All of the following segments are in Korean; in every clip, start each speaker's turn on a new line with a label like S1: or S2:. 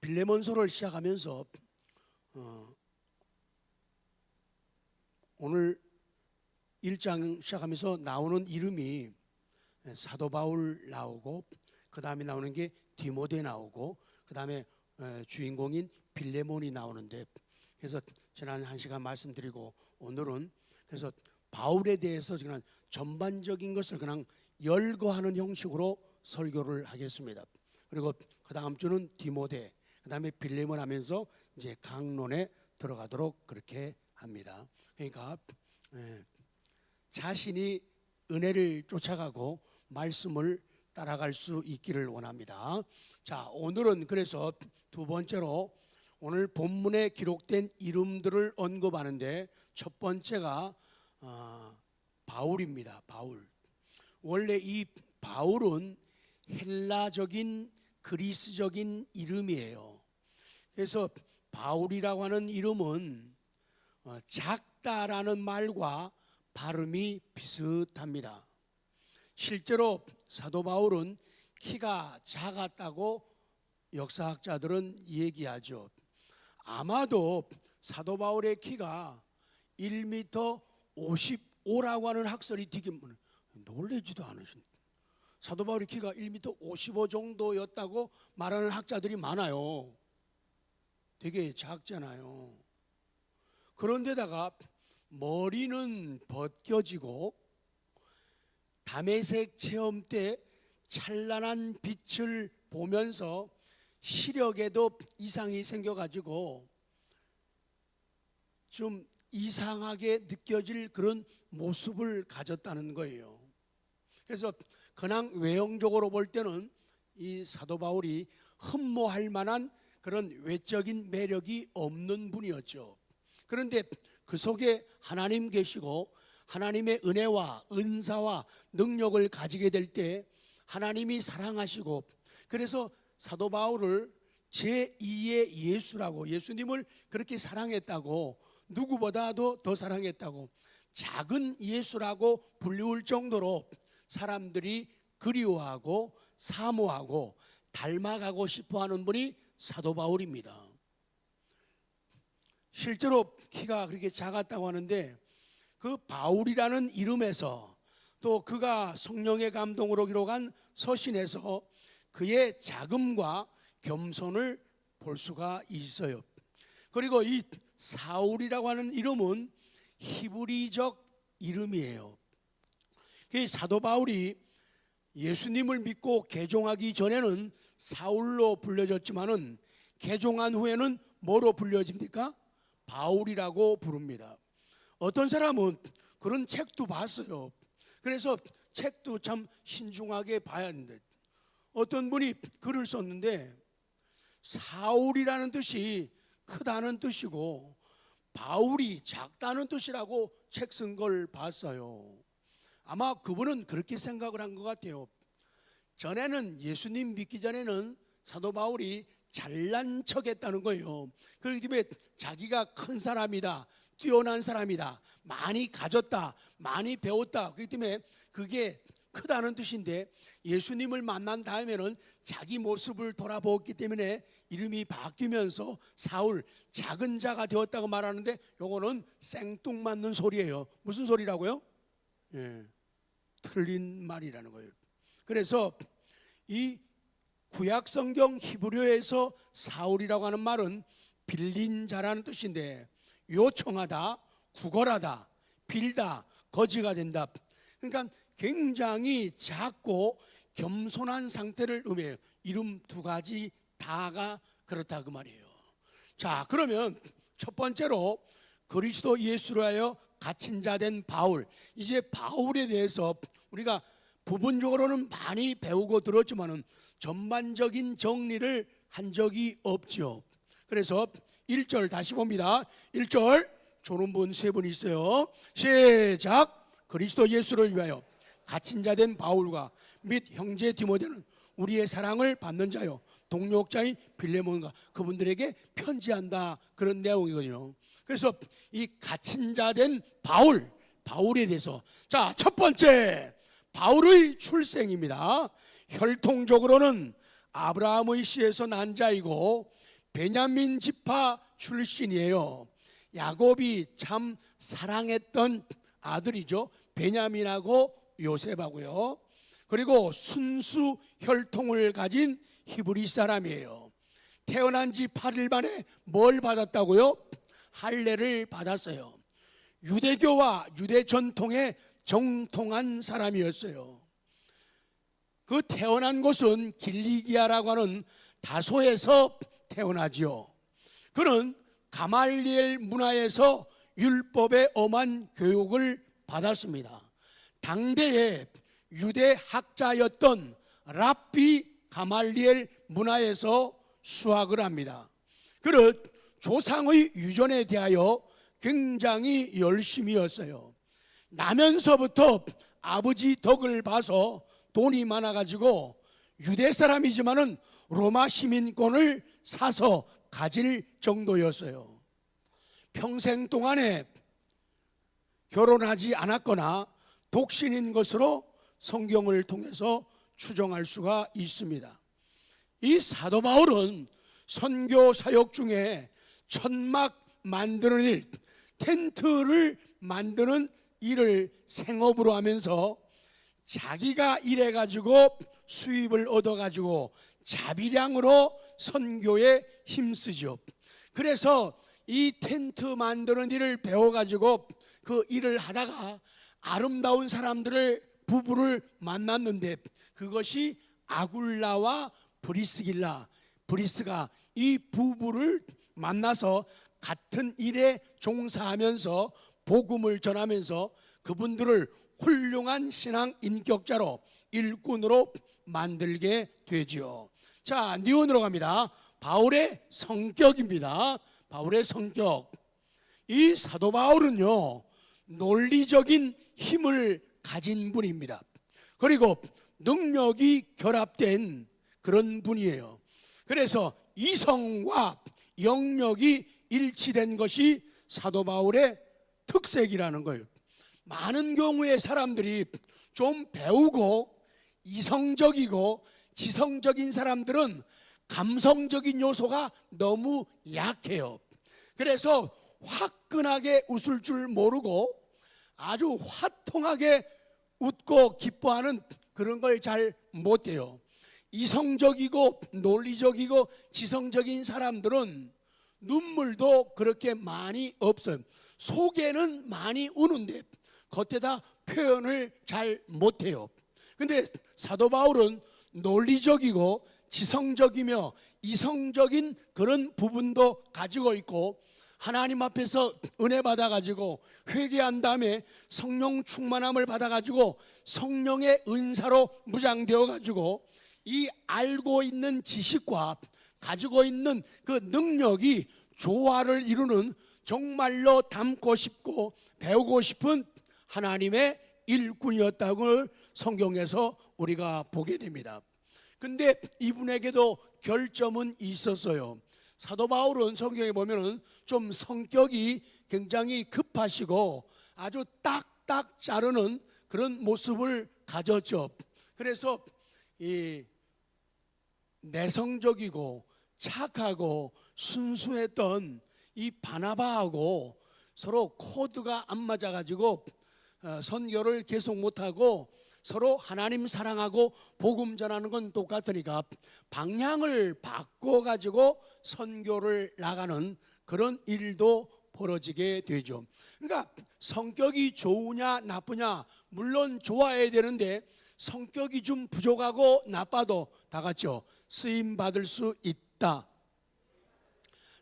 S1: 빌레몬서를 시작하면서 오늘 1장 시작하면서 나오는 이름이 사도 바울 나오고, 그 다음에 나오는 게 디모데 나오고, 그 다음에 주인공인 빌레몬이 나오는데, 그래서 지난 1시간 말씀드리고, 오늘은 그래서 바울에 대해서 그냥 전반적인 것을 그냥 열거하는 형식으로 설교를 하겠습니다. 그리고 그 다음 주는 디모데, 그 다음에 빌레몬 하면서 이제 강론에 들어가도록 그렇게 합니다. 그러니까 자신이 은혜를 쫓아가고 말씀을 따라갈 수 있기를 원합니다. 자, 오늘은 그래서 두 번째로 오늘 본문에 기록된 이름들을 언급하는데, 첫 번째가 바울입니다. 바울. 원래 이 바울은 헬라적인 그리스적인 이름이에요. 그래서 바울이라고 하는 이름은 작다라는 말과 발음이 비슷합니다. 실제로 사도 바울은 키가 작았다고 역사학자들은 얘기하죠. 아마도 사도 바울의 키가 1m 55라고 하는 학설이 되게 놀라지도 않으신, 사도 바울의 키가 1m 55 정도였다고 말하는 학자들이 많아요. 되게 작잖아요. 그런데다가 머리는 벗겨지고 담에색 체험 때 찬란한 빛을 보면서 시력에도 이상이 생겨가지고 좀 이상하게 느껴질 그런 모습을 가졌다는 거예요. 그래서 그냥 외형적으로 볼 때는 이 사도 바울이 흠모할 만한 그런 외적인 매력이 없는 분이었죠. 그런데 그 속에 하나님 계시고 하나님의 은혜와 은사와 능력을 가지게 될 때 하나님이 사랑하시고, 그래서 사도 바울을 제2의 예수라고, 예수님을 그렇게 사랑했다고, 누구보다도 더 사랑했다고, 작은 예수라고 불리울 정도로 사람들이 그리워하고 사모하고 닮아가고 싶어하는 분이 사도 바울입니다. 실제로 키가 그렇게 작았다고 하는데, 그 바울이라는 이름에서 또 그가 성령의 감동으로 기록한 서신에서 그의 자금과 겸손을 볼 수가 있어요. 그리고 이 사울이라고 하는 이름은 히브리적 이름이에요. 그 사도 바울이 예수님을 믿고 개종하기 전에는 사울로 불려졌지만은 개종한 후에는 뭐로 불려집니까? 바울이라고 부릅니다. 어떤 사람은 그런 책도 봤어요. 그래서 책도 참 신중하게 봐야 하는데, 어떤 분이 글을 썼는데 사울이라는 뜻이 크다는 뜻이고 바울이 작다는 뜻이라고 책 쓴 걸 봤어요. 아마 그분은 그렇게 생각을 한 것 같아요. 전에는, 예수님 믿기 전에는 사도 바울이 잘난 척했다는 거예요. 그렇기 때문에 자기가 큰 사람이다, 뛰어난 사람이다, 많이 가졌다, 많이 배웠다, 그렇기 때문에 그게 크다는 뜻인데, 예수님을 만난 다음에는 자기 모습을 돌아보았기 때문에 이름이 바뀌면서 사울, 작은 자가 되었다고 말하는데, 요거는 생뚱맞는 소리예요. 무슨 소리라고요? 틀린 말이라는 거예요. 그래서 이 구약 성경 히브리어에서 사울이라고 하는 말은 빌린 자라는 뜻인데, 요청하다, 구걸하다, 빌다, 거지가 된다. 그러니까 굉장히 작고 겸손한 상태를 의미해요. 이름 두 가지 다가 그렇다 그 말이에요. 자, 그러면 첫 번째로 그리스도 예수로 하여 갇힌 자 된 바울, 이제 바울에 대해서 우리가 부분적으로는 많이 배우고 들었지만은 전반적인 정리를 한 적이 없죠. 그래서 1절 다시 봅니다. 1절 조는 분 세 분 있어요. 시작. 그리스도 예수를 위하여 갇힌 자 된 바울과 및 형제 디모데는 우리의 사랑을 받는 자요 동력자인 빌레몬과 그분들에게 편지한다, 그런 내용이거든요. 그래서 이 갇힌 자 된 바울에 대해서, 자, 첫 번째 바울의 출생입니다. 혈통적으로는 아브라함의 씨에서 난 자이고 베냐민 지파 출신이에요. 야곱이 참 사랑했던 아들이죠. 베냐민하고 요셉하고요. 그리고 순수 혈통을 가진 히브리 사람이에요. 태어난 지 8일 만에 뭘 받았다고요? 할례를 받았어요. 유대교와 유대 전통에 정통한 사람이었어요. 그 태어난 곳은 길리기아라고 하는 다소에서 태어나지요. 그는 가말리엘 문화에서 율법의 엄한 교육을 받았습니다. 당대의 유대 학자였던 랍비 가말리엘 문화에서 수학을 합니다. 그는 조상의 유전에 대하여 굉장히 열심히였어요. 나면서부터 아버지 덕을 봐서 돈이 많아가지고 유대 사람이지만은 로마 시민권을 사서 가질 정도였어요. 평생 동안에 결혼하지 않았거나 독신인 것으로 성경을 통해서 추정할 수가 있습니다. 이 사도 바울은 선교 사역 중에 천막 만드는 일, 텐트를 만드는 일을 생업으로 하면서 자기가 일해가지고 수입을 얻어가지고 자비량으로 선교에 힘쓰죠. 그래서 이 텐트 만드는 일을 배워가지고 그 일을 하다가 아름다운 사람들을 부부를 만났는데 그것이 아굴라와 브리스가 이 부부를 만나서 같은 일에 종사하면서 복음을 전하면서 그분들을 훌륭한 신앙 인격자로 일꾼으로 만들게 되지요. 자, 니온으로 갑니다. 바울의 성격입니다. 바울의 성격. 이 사도 바울은요, 논리적인 힘을 가진 분입니다. 그리고 능력이 결합된 그런 분이에요. 그래서 이성과 영역이 일치된 것이 사도 바울의 특색이라는 거예요. 많은 경우에 사람들이 좀 배우고 이성적이고 지성적인 사람들은 감성적인 요소가 너무 약해요. 그래서 화끈하게 웃을 줄 모르고 아주 화통하게 웃고 기뻐하는 그런 걸 잘 못해요. 이성적이고 논리적이고 지성적인 사람들은 눈물도 그렇게 많이 없어요. 속에는 많이 우는데 겉에다 표현을 잘 못해요. 근데 사도 바울은 논리적이고 지성적이며 이성적인 그런 부분도 가지고 있고 하나님 앞에서 은혜 받아가지고 회개한 다음에 성령 충만함을 받아가지고 성령의 은사로 무장되어가지고 이 알고 있는 지식과 가지고 있는 그 능력이 조화를 이루는 정말로 닮고 싶고 배우고 싶은 하나님의 일꾼이었다고 성경에서 우리가 보게 됩니다. 근데 이분에게도 결점은 있었어요. 사도 바울은 성경에 보면은 좀 성격이 굉장히 급하시고 아주 딱딱 자르는 그런 모습을 가졌죠. 그래서 이 내성적이고 착하고 순수했던 이 바나바하고 서로 코드가 안 맞아가지고 선교를 계속 못하고 서로 하나님 사랑하고 복음 전하는 건 똑같으니까 방향을 바꿔가지고 선교를 나가는 그런 일도 벌어지게 되죠. 그러니까 성격이 좋으냐 나쁘냐 물론 좋아야 되는데 성격이 좀 부족하고 나빠도 다 같죠. 쓰임 받을 수 있다.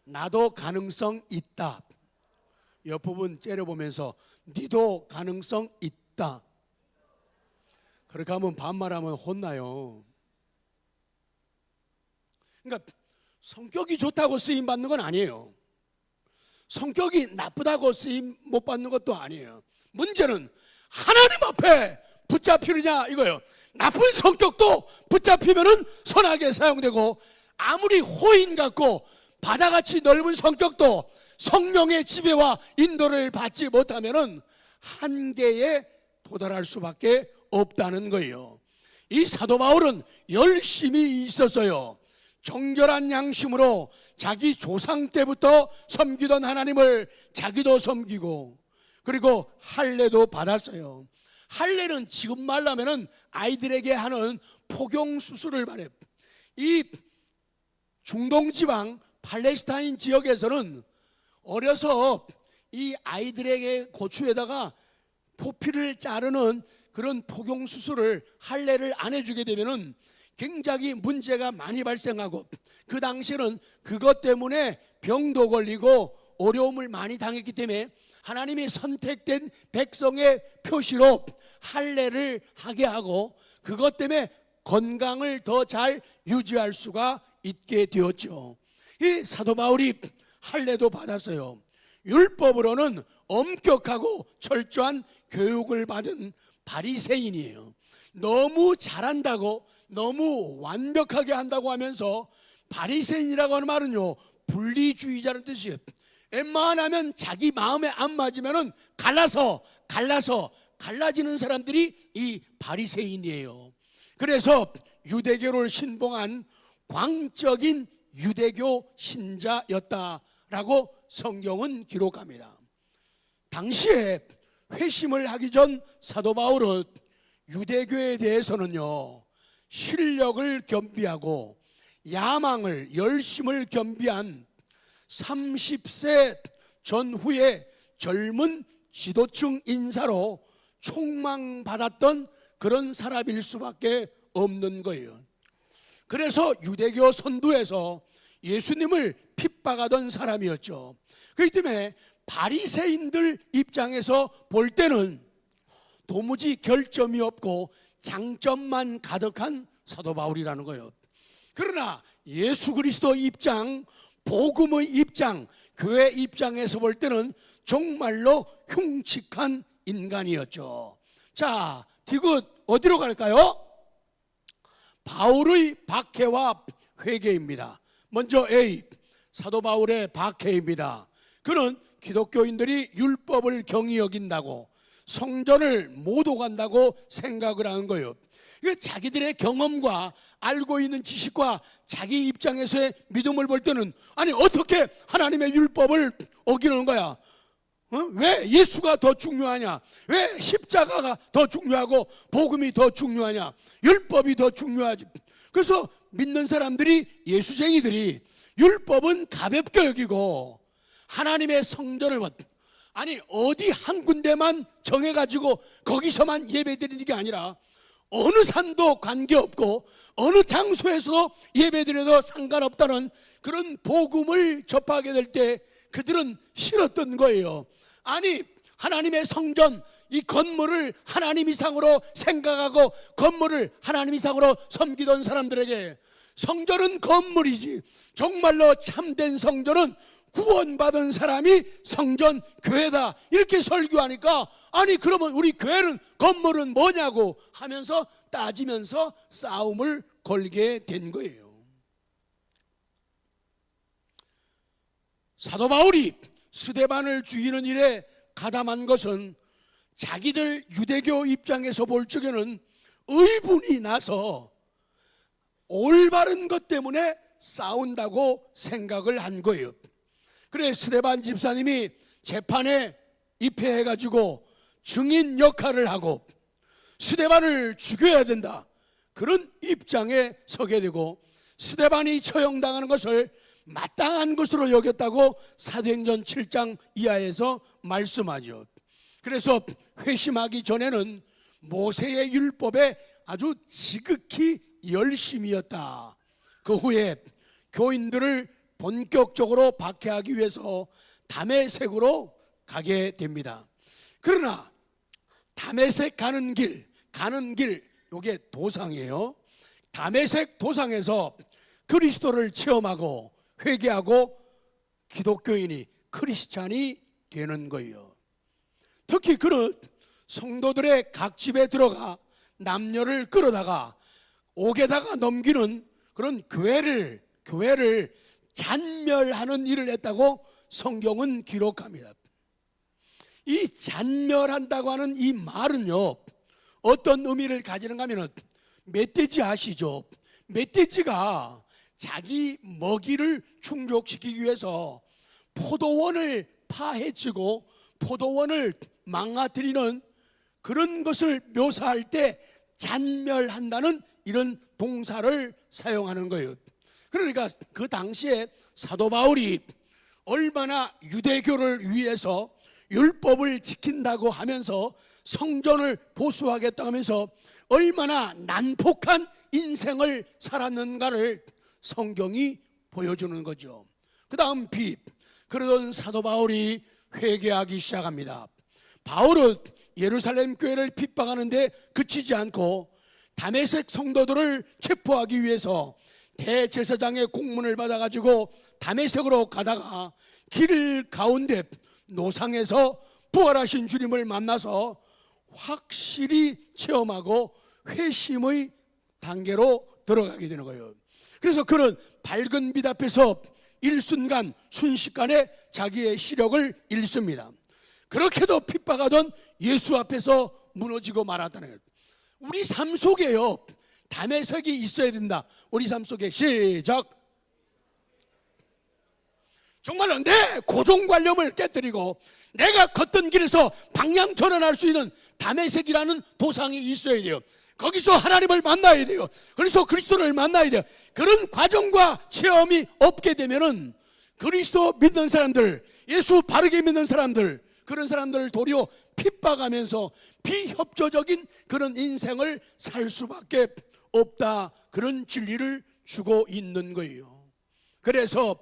S1: 나도 가능성 있다. 옆부분 째려보면서 니도 가능성 있다. 그렇게 하면 반말하면 혼나요. 그러니까 성격이 좋다고 쓰임 받는 건 아니에요. 성격이 나쁘다고 쓰임 못 받는 것도 아니에요. 문제는 하나님 앞에 붙잡히느냐 이거예요. 나쁜 성격도 붙잡히면은 선하게 사용되고 아무리 호인 같고 바다같이 넓은 성격도 성령의 지배와 인도를 받지 못하면은 한계에 도달할 수밖에 없다는 거예요. 이 사도 바울은 열심히 있었어요. 정결한 양심으로 자기 조상 때부터 섬기던 하나님을 자기도 섬기고, 그리고 할례도 받았어요. 할례는 지금 말하면은 아이들에게 하는 포경 수술을 말해요. 이 중동 지방 팔레스타인 지역에서는 어려서 이 아이들에게 고추에다가 포피를 자르는 그런 포경 수술을, 할례를 안 해주게 되면은 굉장히 문제가 많이 발생하고, 그 당시에는 그것 때문에 병도 걸리고 어려움을 많이 당했기 때문에 하나님이 선택된 백성의 표시로 할례를 하게 하고, 그것 때문에 건강을 더 잘 유지할 수가 있게 되었죠. 이 사도 바울이 할례도 받았어요. 율법으로는 엄격하고 철저한 교육을 받은 바리새인이에요. 너무 잘한다고, 너무 완벽하게 한다고 하면서, 바리새인이라고 하는 말은요, 분리주의자라는 뜻이에요. 웬만하면 자기 마음에 안 맞으면은 갈라지는 사람들이 이 바리새인이에요. 그래서 유대교를 신봉한 광적인 유대교 신자였다라고 성경은 기록합니다. 당시에 회심을 하기 전 사도 바울은 유대교에 대해서는요, 실력을 겸비하고 야망을, 열심을 겸비한 30세 전후의 젊은 지도층 인사로 촉망받았던 그런 사람일 수밖에 없는 거예요. 그래서 유대교 선두에서 예수님을 핍박하던 사람이었죠. 그렇기 때문에 바리새인들 입장에서 볼 때는 도무지 결점이 없고 장점만 가득한 사도 바울이라는 거예요. 그러나 예수 그리스도 입장, 복음의 입장, 교회 입장에서 볼 때는 정말로 흉측한 인간이었죠. 자, 디귿 어디로 갈까요? 바울의 박해와 회개입니다. 먼저 A, 사도 바울의 박해입니다. 그는 기독교인들이 율법을 경히 여긴다고, 성전을 못 오간다고 생각을 하는 거예요. 이게 자기들의 경험과 알고 있는 지식과 자기 입장에서의 믿음을 볼 때는, 아니 어떻게 하나님의 율법을 어기는 거야? 왜 예수가 더 중요하냐? 왜 십자가가 더 중요하고 복음이 더 중요하냐? 율법이 더 중요하지. 그래서 믿는 사람들이, 예수쟁이들이 율법은 가볍게 여기고 하나님의 성전을, 아니 어디 한 군데만 정해가지고 거기서만 예배드리는 게 아니라 어느 산도 관계없고 어느 장소에서도 예배드려도 상관없다는 그런 복음을 접하게 될 때 그들은 싫었던 거예요. 아니 하나님의 성전, 이 건물을 하나님 이상으로 생각하고 건물을 하나님 이상으로 섬기던 사람들에게 성전은 건물이지, 정말로 참된 성전은 구원받은 사람이 성전, 교회다, 이렇게 설교하니까, 아니 그러면 우리 교회는, 건물은 뭐냐고 하면서 따지면서 싸움을 걸게 된 거예요. 사도 바울이 스데반을 죽이는 일에 가담한 것은 자기들 유대교 입장에서 볼 적에는 의분이 나서 올바른 것 때문에 싸운다고 생각을 한 거예요. 그래 스데반 집사님이 재판에 입회해가지고 증인 역할을 하고 스데반을 죽여야 된다, 그런 입장에 서게 되고, 스데반이 처형당하는 것을 마땅한 것으로 여겼다고 사도행전 7장 이하에서 말씀하죠. 그래서 회심하기 전에는 모세의 율법에 아주 지극히 열심이었다. 그 후에 교인들을 본격적으로 박해하기 위해서 다메섹으로 가게 됩니다. 그러나 다메섹 가는 길, 이게 도상이에요. 다메섹 도상에서 그리스도를 체험하고 회개하고 기독교인이, 크리스찬이 되는 거예요. 특히 그는 성도들의 각 집에 들어가 남녀를 끌어다가 옥에다가 넘기는 그런 교회를 잔멸하는 일을 했다고 성경은 기록합니다. 이 잔멸한다고 하는 이 말은요, 어떤 의미를 가지는가 하면, 멧돼지 아시죠? 멧돼지가 자기 먹이를 충족시키기 위해서 포도원을 파헤치고 포도원을 망가뜨리는 그런 것을 묘사할 때 잔멸한다는 이런 동사를 사용하는 거예요. 그러니까 그 당시에 사도 바울이 얼마나 유대교를 위해서 율법을 지킨다고 하면서 성전을 보수하겠다고 하면서 얼마나 난폭한 인생을 살았는가를 성경이 보여주는 거죠. 그 다음 비. 그러던 사도 바울이 회개하기 시작합니다. 바울은 예루살렘 교회를 핍박하는데 그치지 않고 다메섹 성도들을 체포하기 위해서 대제사장의 공문을 받아가지고 다메섹으로 가다가 길 가운데 노상에서 부활하신 주님을 만나서 확실히 체험하고 회심의 단계로 들어가게 되는 거예요. 그래서 그는 밝은 빛 앞에서 일순간 순식간에 자기의 시력을 잃습니다. 그렇게도 핍박하던 예수 앞에서 무너지고 말았다는 거예요. 우리 삶 속에요, 다메섹이 있어야 된다. 우리 삶 속에 시작. 정말로 내 고정관념을 깨뜨리고 내가 걷던 길에서 방향 전환할 수 있는 다메섹이라는 도상이 있어야 돼요. 거기서 하나님을 만나야 돼요. 그리스도 그리스도를 만나야 돼요. 그런 과정과 체험이 없게 되면은 그리스도 믿는 사람들, 예수 바르게 믿는 사람들, 그런 사람들을 도리어 핍박하면서 비협조적인 그런 인생을 살 수밖에 없다. 그런 진리를 주고 있는 거예요. 그래서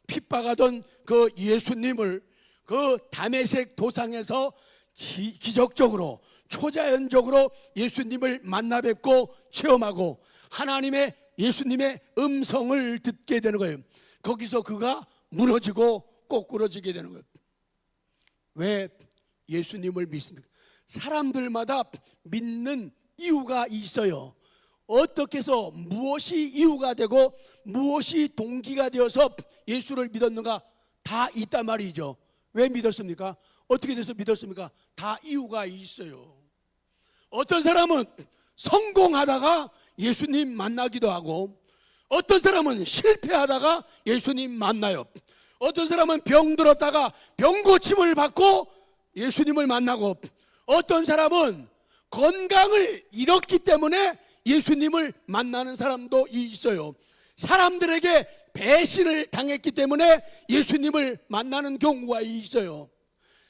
S1: 핍박하던 그 예수님을 그 다메섹 도상에서 기적적으로 초자연적으로 예수님을 만나 뵙고 체험하고 하나님의 예수님의 음성을 듣게 되는 거예요. 거기서 그가 무너지고 꼬꾸러지게 되는 거예요. 왜 예수님을 믿습니까? 사람들마다 믿는 이유가 있어요. 어떻게 해서 무엇이 이유가 되고 무엇이 동기가 되어서 예수를 믿었는가 다 있단 말이죠. 왜 믿었습니까? 어떻게 돼서 믿었습니까? 다 이유가 있어요. 어떤 사람은 성공하다가 예수님 만나기도 하고, 어떤 사람은 실패하다가 예수님 만나요. 어떤 사람은 병들었다가 병 고침을 받고 예수님을 만나고, 어떤 사람은 건강을 잃었기 때문에 예수님을 만나는 사람도 있어요. 사람들에게 배신을 당했기 때문에 예수님을 만나는 경우가 있어요.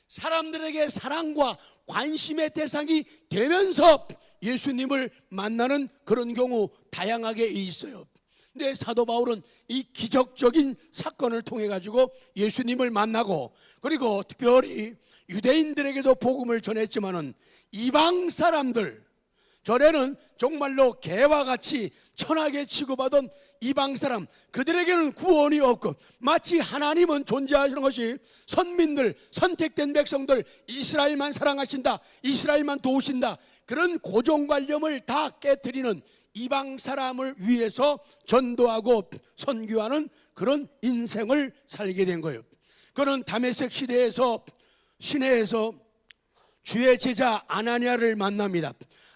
S1: 사람들에게 사랑과 관심의 대상이 되면서 예수님을 만나는 그런 경우 다양하게 있어요. 근데 사도 바울은 이 기적적인 사건을 통해 가지고 예수님을 만나고, 그리고 특별히 유대인들에게도 복음을 전했지만은 이방 사람들, 전에는 정말로 개와 같이 천하게 취급하던 이방 사람, 그들에게는 구원이 없고 마치 하나님은 존재하시는 것이 선민들, 선택된 백성들, 이스라엘만 사랑하신다, 이스라엘만 도우신다, 그런 고정관념을 다 깨뜨리는 이방 사람을 위해서 전도하고 선교하는 그런 인생을 살게 된 거예요. 그는 다메섹 시대에서 시내에서 주의 제자 아나니아를 만납니다.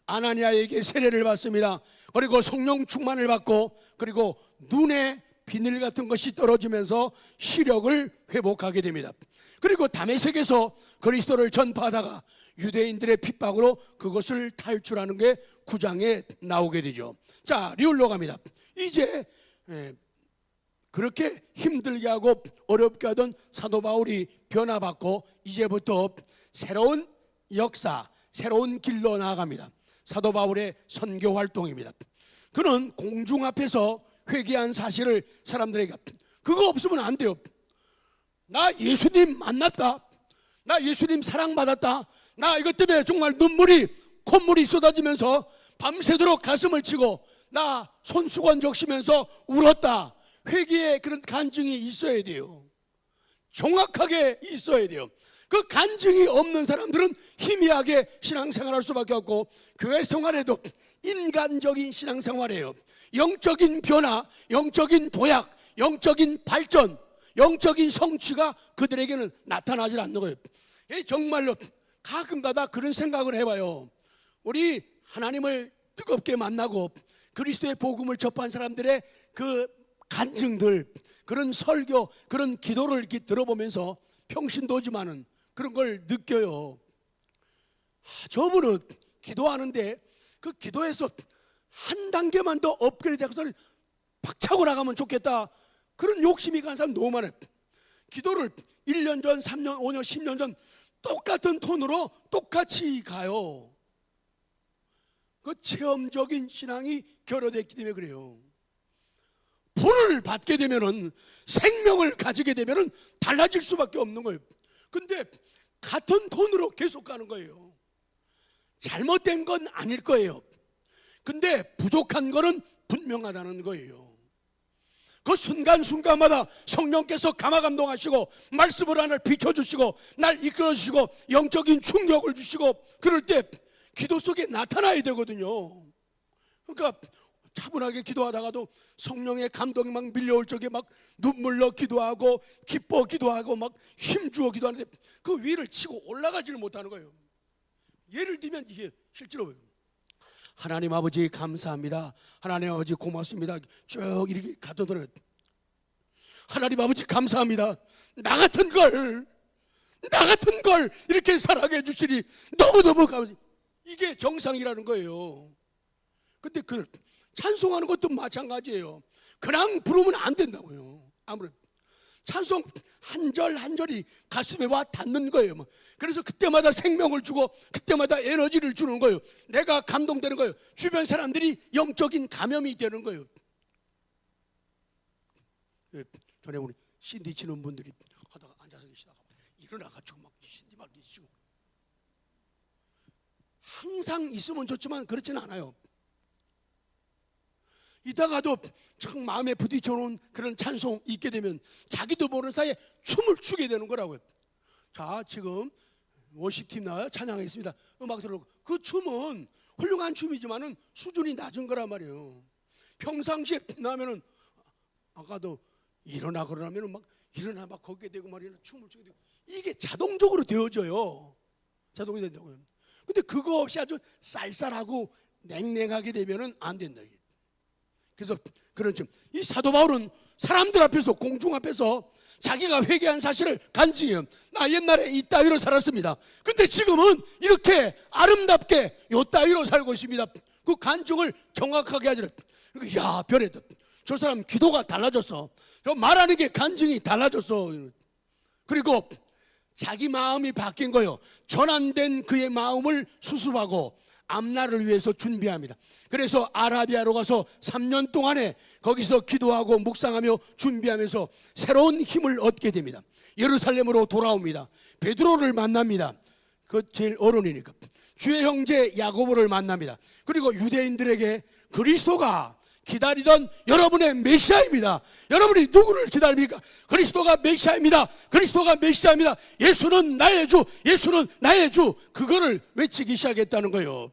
S1: 아나니아에게 세례를 받습니다. 그리고 성령 충만을 받고, 그리고 눈에 비늘 같은 것이 떨어지면서 시력을 회복하게 됩니다. 그리고 다메섹에서 그리스도를 전파하다가 유대인들의 핍박으로 그것을 탈출하는 게 9장에 나오게 되죠. 자, 리울로 갑니다. 이제 그렇게 힘들게 하고 어렵게 하던 사도 바울이 변화받고 이제부터 새로운 역사, 새로운 길로 나아갑니다. 사도 바울의 선교 활동입니다. 그는 공중 앞에서 회개한 사실을 사람들에게, 그거 없으면 안 돼요. 나 예수님 만났다, 나 예수님 사랑받았다, 나 이것 때문에 정말 눈물이 콧물이 쏟아지면서 밤새도록 가슴을 치고 나 손수건 적시면서 울었다. 회개의 그런 간증이 있어야 돼요. 정확하게 있어야 돼요. 그 간증이 없는 사람들은 희미하게 신앙생활할 수밖에 없고, 교회 생활에도 인간적인 신앙생활이에요. 영적인 변화, 영적인 도약, 영적인 발전, 영적인 성취가 그들에게는 나타나질 않는 거예요. 정말로 가끔가다 그런 생각을 해봐요. 우리 하나님을 뜨겁게 만나고 그리스도의 복음을 접한 사람들의 그 간증들, 그런 설교, 그런 기도를 이렇게 들어보면서 평신도지만은 그런 걸 느껴요. 저분은 기도하는데 그 기도에서 한 단계만 더 업그레이드해서 박차고 나가면 좋겠다, 그런 욕심이 가는 사람 너무 많아요. 기도를 1년 전, 3년, 5년, 10년 전 똑같은 톤으로 똑같이 가요. 그 체험적인 신앙이 결여됐기 때문에 그래요. 불을 받게 되면은, 생명을 가지게 되면은 달라질 수밖에 없는 거예요. 근데 같은 톤으로 계속 가는 거예요. 잘못된 건 아닐 거예요. 근데 부족한 거는 분명하다는 거예요. 그 순간순간마다 성령께서 감화감동하시고 말씀을 하나 비춰주시고 날 이끌어주시고 영적인 충격을 주시고, 그럴 때 기도 속에 나타나야 되거든요. 그러니까 차분하게 기도하다가도 성령의 감동이 막 밀려올 적에 막 눈물로 기도하고 기뻐 기도하고 막 힘주어 기도하는데 그 위를 치고 올라가지를 못하는 거예요. 예를 들면 이게 실제로 하나님 아버지 감사합니다, 하나님 아버지 고맙습니다, 쭉 이렇게 가도록 하나님 아버지 감사합니다, 나 같은 걸 이렇게 사랑해 주시니 너무너무 감사합니다. 이게 정상이라는 거예요. 근데 그 찬송하는 것도 마찬가지예요. 그냥 부르면 안 된다고요. 아무래도 찬송 한 절 한 절이 가슴에 와 닿는 거예요. 그래서 그때마다 생명을 주고 그때마다 에너지를 주는 거예요. 내가 감동되는 거예요. 주변 사람들이 영적인 감염이 되는 거예요. 전에 우리 신디 치는 분들이 하다가 앉아서 계시다가 일어나가지고 막 신디 막 계시고, 항상 있으면 좋지만 그렇지는 않아요. 이따가도 참 마음에 부딪혀놓은 그런 찬송 있게 되면 자기도 모르는 사이에 춤을 추게 되는 거라고요. 자, 지금 워십팀 나와요. 찬양하겠습니다. 음악 들어오고, 그 춤은 훌륭한 춤이지만은 수준이 낮은 거란 말이에요. 평상시에 나면은 아까도 일어나 그러면은 막 일어나 막 걷게 되고 말이야, 춤을 추게 되고, 이게 자동적으로 되어져요. 자동이 된다고요. 근데 그거 없이 아주 쌀쌀하고 냉랭하게 되면은 안 된다. 그래서 그런 이 사도 바울은 사람들 앞에서, 공중 앞에서 자기가 회개한 사실을 간증해요. 나 옛날에 이 따위로 살았습니다. 근데 지금은 이렇게 아름답게 요 따위로 살고 있습니다. 그 간증을 정확하게 하죠. 야, 변했다. 저 사람 기도가 달라졌어. 저 말하는 게 간증이 달라졌어. 그리고 자기 마음이 바뀐 거예요. 전환된 그의 마음을 수습하고 앞날을 위해서 준비합니다. 그래서 아라비아로 가서 3년 동안에 거기서 기도하고 묵상하며 준비하면서 새로운 힘을 얻게 됩니다. 예루살렘으로 돌아옵니다. 베드로를 만납니다. 그 제일 어른이니까. 주의 형제 야고보를 만납니다. 그리고 유대인들에게 그리스도가 기다리던 여러분의 메시아입니다. 여러분이 누구를 기다립니까? 그리스도가 메시아입니다. 그리스도가 메시아입니다. 예수는 나의 주, 예수는 나의 주. 그거를 외치기 시작했다는 거예요.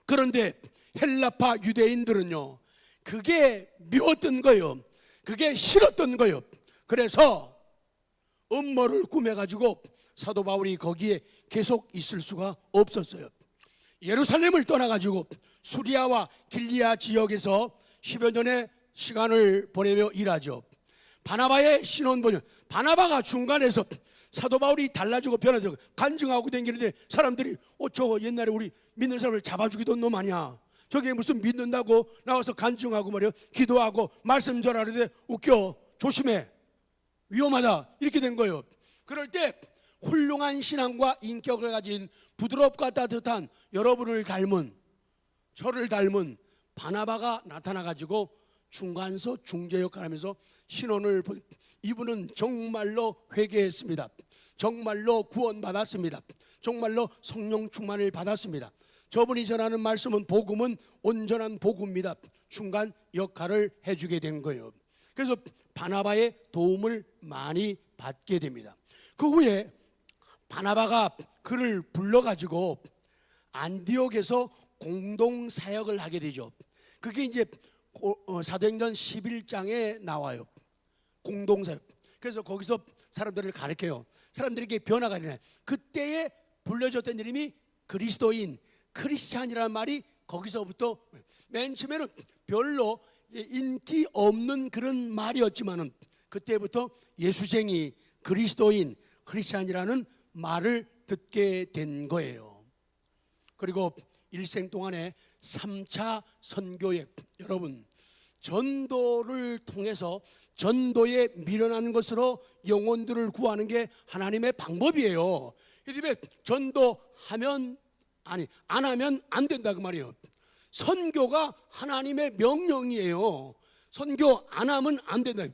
S1: 그런데 헬라파 유대인들은요, 그게 미웠던 거예요. 그게 싫었던 거예요. 그래서 음모를 꾸며가지고 사도 바울이 거기에 계속 있을 수가 없었어요. 예루살렘을 떠나가지고 수리아와 길리아 지역에서 10여 년의 시간을 보내며 일하죠. 바나바의 신혼보년, 바나바가 중간에서 사도 바울이 달라지고 변화되고 간증하고 다니는데 사람들이 저거 옛날에 우리 믿는 사람을 잡아주기도 놈 아니야, 저게 무슨 믿는다고 나와서 간증하고 말이야, 기도하고 말씀 전하는데 웃겨, 조심해, 위험하다, 이렇게 된 거예요. 그럴 때 훌륭한 신앙과 인격을 가진 부드럽고 따뜻한 여러분을 닮은, 저를 닮은 바나바가 나타나가지고 중간서 중재 역할을 하면서 신원을, 이분은 정말로 회개했습니다. 정말로 구원받았습니다. 정말로 성령 충만을 받았습니다. 저분이 전하는 말씀은, 복음은 온전한 복음입니다. 중간 역할을 해주게 된 거예요. 그래서 바나바의 도움을 많이 받게 됩니다. 그 후에 바나바가 그를 불러가지고 안디옥에서 공동 사역을 하게 되죠. 그게 이제 사도행전 11장에 나와요. 공동 사역. 그래서 거기서 사람들을 가르쳐요. 사람들에게 변화가 일어나요. 그때에 불려졌던 이름이 그리스도인, 크리스찬이라는 말이 거기서부터, 맨 처음에는 별로 인기 없는 그런 말이었지만은 그때부터 예수쟁이, 그리스도인, 크리스찬이라는 말을 듣게 된 거예요. 그리고 일생 동안에 3차 선교에 여러분 전도를 통해서 전도에 미련한 것으로 영혼들을 구하는 게 하나님의 방법이에요. 이 전도하면 안 하면 안 된다 그 말이에요. 선교가 하나님의 명령이에요. 선교 안 하면 안 된다.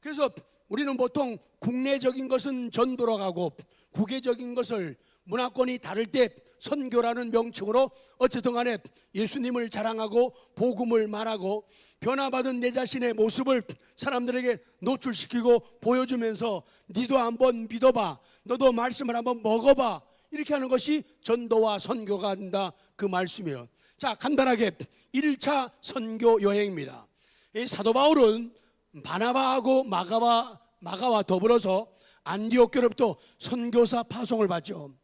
S1: 그래서 우리는 보통 국내적인 것은 전도로 가고 국외적인 것을 문화권이 다를 때 선교라는 명칭으로 어쨌든 간에 예수님을 자랑하고 복음을 말하고 변화받은 내 자신의 모습을 사람들에게 노출시키고 보여주면서 니도 한번 믿어봐, 너도 말씀을 한번 먹어봐, 이렇게 하는 것이 전도와 선교가 된다 그 말씀이에요. 자, 간단하게 1차 선교 여행입니다. 이 사도 바울은 바나바하고 마가와 더불어서 안디옥 교회로부터 선교사 파송을 받죠.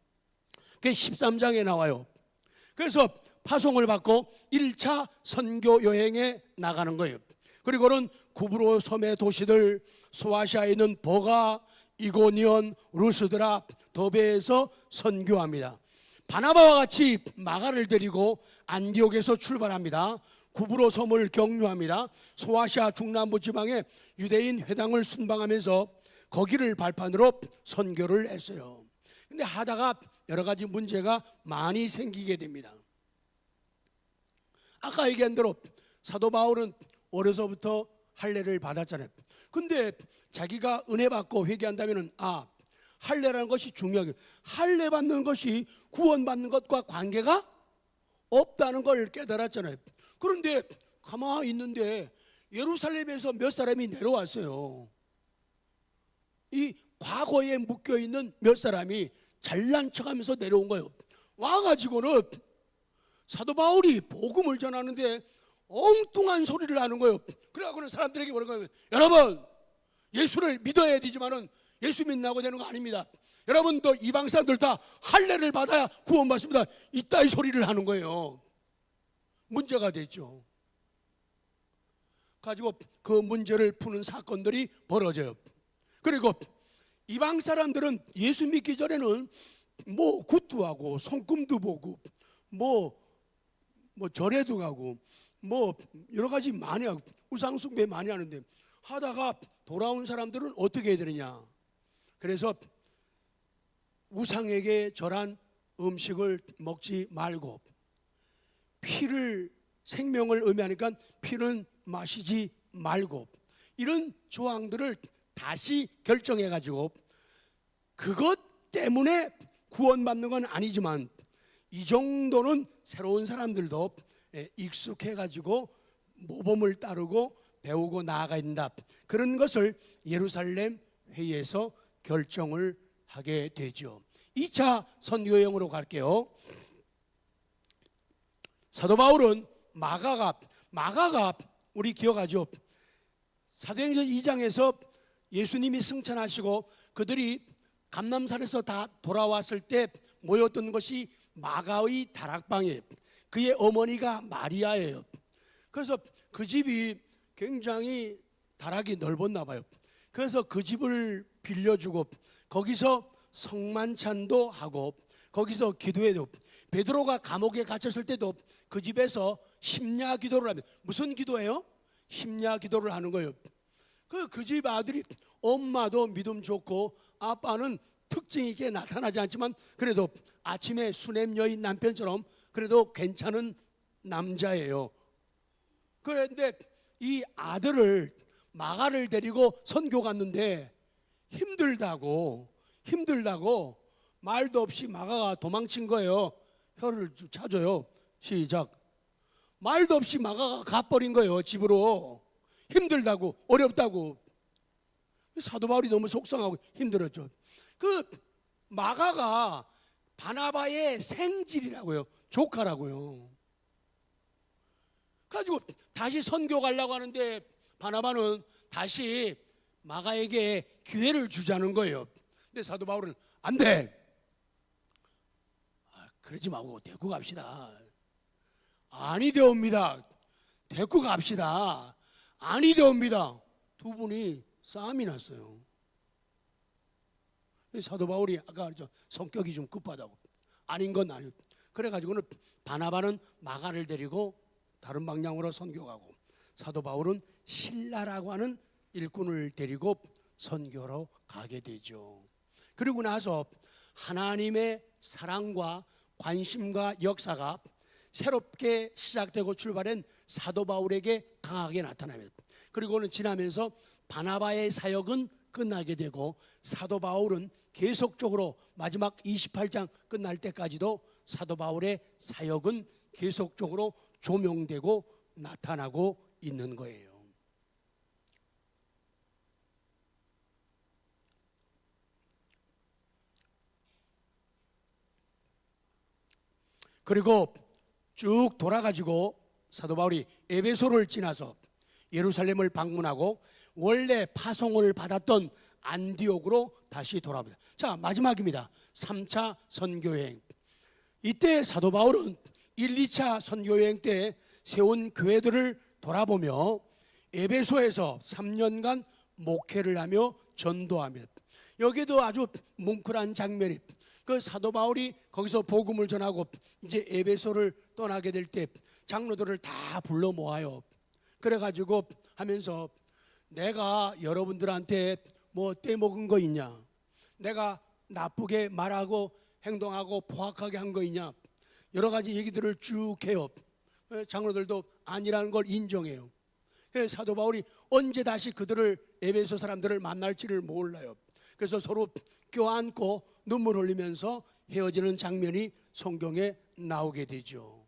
S1: 그게 13장에 나와요. 그래서 파송을 받고 1차 선교 여행에 나가는 거예요. 그리고는 구브로 섬의 도시들, 소아시아에 있는 버가, 이고니온, 루스드라, 더베에서 선교합니다. 바나바와 같이 마가를 데리고 안디옥에서 출발합니다. 구브로 섬을 경유합니다. 소아시아 중남부 지방의 유대인 회당을 순방하면서 거기를 발판으로 선교를 했어요. 근데 하다가 여러 가지 문제가 많이 생기게 됩니다. 아까 얘기한 대로 사도 바울은 어려서부터 할례를 받았잖아요. 근데 자기가 은혜 받고 회개한다면 할례라는 것이 중요해요. 할례 받는 것이 구원받는 것과 관계가 없다는 걸 깨달았잖아요. 그런데 가만히 있는데 예루살렘에서 몇 사람이 내려왔어요. 이 과거에 묶여있는 몇 사람이 잘난 척하면서 내려온 거예요. 와가지고는 사도 바울이 복음을 전하는데 엉뚱한 소리를 하는 거예요. 그래가지고는 사람들에게 뭐라고 하면, 여러분 예수를 믿어야 되지만은 예수 믿는다고 되는 거 아닙니다. 여러분도 이방 사람들 다 할례를 받아야 구원받습니다. 이따위 소리를 하는 거예요. 문제가 됐죠. 가지고 그 문제를 푸는 사건들이 벌어져요. 그리고 이방 사람들은 예수 믿기 전에는 뭐 굿도 하고 손금도 보고 뭐 절에도 가고 뭐 여러 가지 많이 하고 우상 숭배 많이 하는데, 하다가 돌아온 사람들은 어떻게 해야 되느냐. 그래서 우상에게 절한 음식을 먹지 말고 피를, 생명을 의미하니까 피는 마시지 말고, 이런 조항들을 다시 결정해 가지고, 그것 때문에 구원받는 건 아니지만 이 정도는 새로운 사람들도 익숙해 가지고 모범을 따르고 배우고 나아가야 된다. 그런 것을 예루살렘 회의에서 결정을 하게 되죠. 2차 선교여행으로 갈게요. 사도 바울은 마가가 우리 기억하죠? 사도행전 2장에서 예수님이 승천하시고 그들이 감람산에서 다 돌아왔을 때 모였던 것이 마가의 다락방이에요. 그의 어머니가 마리아예요. 그래서 그 집이 굉장히 다락이 넓었나 봐요. 그래서 그 집을 빌려주고 거기서 성만찬도 하고 거기서 기도해도, 베드로가 감옥에 갇혔을 때도 그 집에서 심야 기도를 하면, 무슨 기도예요? 심야 기도를 하는 거예요. 그 집 아들이, 엄마도 믿음 좋고 아빠는 특징 있게 나타나지 않지만 그래도 아침에 수냄 여인 남편처럼 그래도 괜찮은 남자예요. 그런데 이 아들을, 마가를 데리고 선교 갔는데 힘들다고 말도 없이 마가가 도망친 거예요. 혀를 좀 차줘요. 시작. 말도 없이 마가가 가버린 거예요. 집으로. 힘들다고, 어렵다고. 사도 바울이 너무 속상하고 힘들었죠. 그 마가가 바나바의 생질이라고요. 조카라고요. 가지고 다시 선교 가려고 하는데 바나바는 다시 마가에게 기회를 주자는 거예요. 근데 사도 바울은 안 돼. 그러지 말고 데리고 갑시다. 아니 되옵니다. 데리고 갑시다. 아니 되옵니다. 두 분이 싸움이 났어요. 사도 바울이 아까 성격이 좀 급하다고, 아닌 건 아니고, 그래가지고는 바나바는 마가를 데리고 다른 방향으로 선교가고, 사도 바울은 실라라고 하는 일꾼을 데리고 선교로 가게 되죠. 그리고 나서 하나님의 사랑과 관심과 역사가 새롭게 시작되고 출발한 사도 바울에게 강하게 나타납니다. 그리고는 지나면서 바나바의 사역은 끝나게 되고, 사도 바울은 계속적으로 마지막 28장 끝날 때까지도 사도 바울의 사역은 계속적으로 조명되고 나타나고 있는 거예요. 그리고 쭉 돌아가지고 사도 바울이 에베소를 지나서 예루살렘을 방문하고 원래 파송을 받았던 안디옥으로 다시 돌아옵니다. 자, 마지막입니다. 3차 선교여행. 이때 사도 바울은 1, 2차 선교여행 때 세운 교회들을 돌아보며 에베소에서 3년간 목회를 하며 전도합니다. 여기도 아주 뭉클한 장면이, 그 사도 바울이 거기서 복음을 전하고 이제 에베소를 떠나게 될 때 장로들을 다 불러 모아요. 그래가지고 하면서 내가 여러분들한테 뭐 떼먹은 거 있냐, 내가 나쁘게 말하고 행동하고 포악하게 한 거 있냐, 여러 가지 얘기들을 쭉 해요. 장로들도 아니라는 걸 인정해요. 사도 바울이 언제 다시 그들을, 에베소 사람들을 만날지를 몰라요. 그래서 서로 껴안고 눈물 흘리면서 헤어지는 장면이 성경에 나오게 되죠.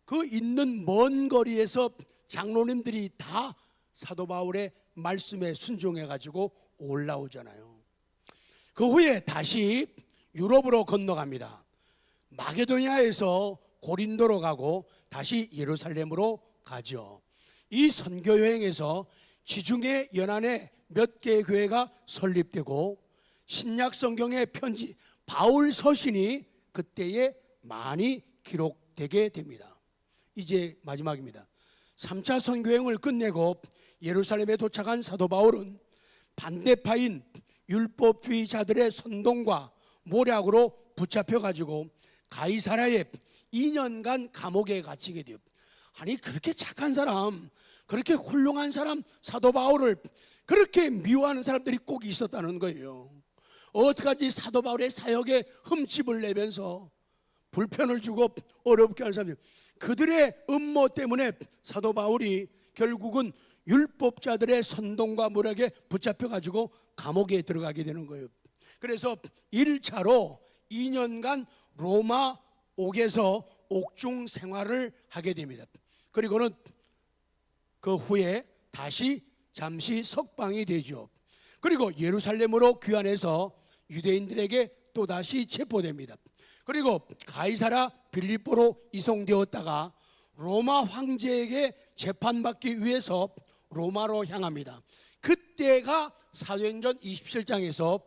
S1: 그 있는 먼 거리에서 장로님들이 다 사도 바울의 말씀에 순종해 가지고 올라오잖아요. 그 후에 다시 유럽으로 건너갑니다. 마게도니아에서 고린도로 가고 다시 예루살렘으로 가죠. 이 선교 여행에서 지중해 연안에 몇 개의 교회가 설립되고 신약 성경의 편지 바울 서신이 그때에 많이 기록되게 됩니다. 이제 마지막입니다. 3차 선교여행을 끝내고 예루살렘에 도착한 사도 바울은 반대파인 율법주의자들의 선동과 모략으로 붙잡혀가지고 가이사랴에 2년간 감옥에 갇히게 돼요. 아니, 그렇게 착한 사람, 그렇게 훌륭한 사람 사도 바울을 그렇게 미워하는 사람들이 꼭 있었다는 거예요. 어떡하지, 사도 바울의 사역에 흠집을 내면서 불편을 주고 어렵게 하는 사람들, 그들의 음모 때문에 사도 바울이 결국은 율법자들의 선동과 모략에 붙잡혀가지고 감옥에 들어가게 되는 거예요. 그래서 1차로 2년간 로마 옥에서 옥중 생활을 하게 됩니다. 그리고는 그 후에 다시 잠시 석방이 되죠. 그리고 예루살렘으로 귀환해서 유대인들에게 또다시 체포됩니다. 그리고 가이사랴 빌립보로 이송되었다가 로마 황제에게 재판받기 위해서 로마로 향합니다. 그때가 사도행전 27장에서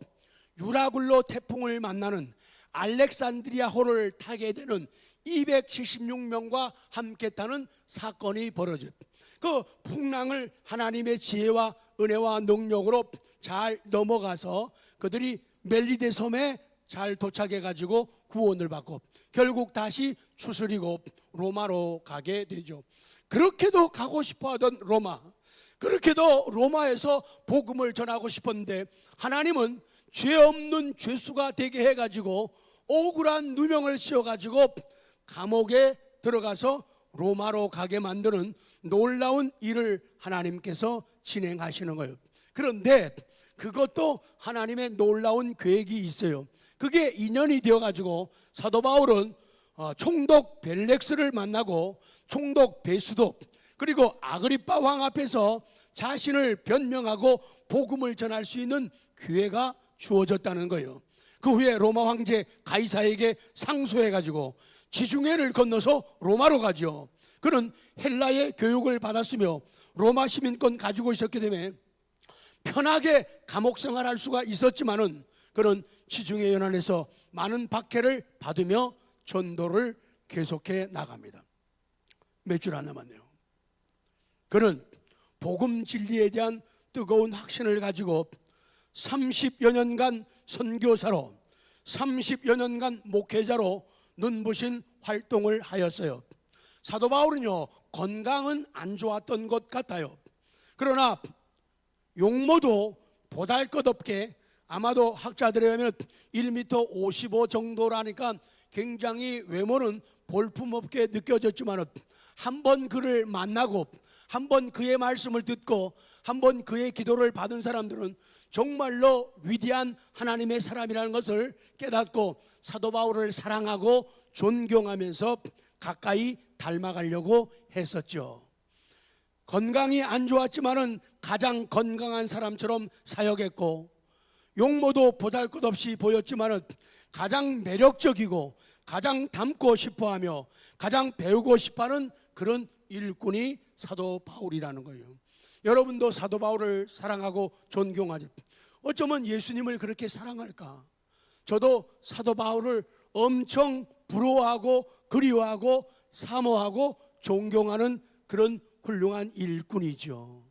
S1: 유라굴로 태풍을 만나는 알렉산드리아호를 타게 되는 276명과 함께 타는 사건이 벌어져요. 그 풍랑을 하나님의 지혜와 은혜와 능력으로 잘 넘어가서 그들이 멜리데 섬에 잘 도착해 가지고 구원을 받고 결국 다시 추스리고 로마로 가게 되죠. 그렇게도 가고 싶어 하던 로마, 그렇게도 로마에서 복음을 전하고 싶었는데 하나님은 죄 없는 죄수가 되게 해가지고 억울한 누명을 씌워가지고 감옥에 들어가서 로마로 가게 만드는 놀라운 일을 하나님께서 진행하시는 거예요. 그런데 그것도 하나님의 놀라운 계획이 있어요. 그게 인연이 되어가지고 사도 바울은 총독 벨렉스를 만나고 총독 베수도 그리고 아그리빠 왕 앞에서 자신을 변명하고 복음을 전할 수 있는 기회가 주어졌다는 거예요. 그 후에 로마 황제 가이사에게 상소해가지고 지중해를 건너서 로마로 가죠. 그는 헬라의 교육을 받았으며 로마 시민권 가지고 있었기 때문에 편하게 감옥 생활할 수가 있었지만은 그는 지중해 연안에서 많은 박해를 받으며 전도를 계속해 나갑니다. 몇 줄 안 남았네요. 그는 복음 진리에 대한 뜨거운 확신을 가지고 30여 년간 선교사로 30여 년간 목회자로 눈부신 활동을 하였어요. 사도 바울은요, 건강은 안 좋았던 것 같아요. 그러나 용모도 보잘것없게, 아마도 학자들에 의하면 1m 55 정도라니까 굉장히 외모는 볼품없게 느껴졌지만, 한번 그를 만나고 한번 그의 말씀을 듣고 한번 그의 기도를 받은 사람들은 정말로 위대한 하나님의 사람이라는 것을 깨닫고 사도 바울을 사랑하고 존경하면서 가까이 닮아가려고 했었죠. 건강이 안 좋았지만은 가장 건강한 사람처럼 사역했고, 용모도 보잘것없이 보였지만은 가장 매력적이고 가장 닮고 싶어하며 가장 배우고 싶어하는 그런 일꾼이 사도 바울이라는 거예요. 여러분도 사도 바울을 사랑하고 존경하죠. 어쩌면 예수님을 그렇게 사랑할까? 저도 사도 바울을 엄청 부러워하고 그리워하고 사모하고 존경하는 그런 훌륭한 일꾼이죠.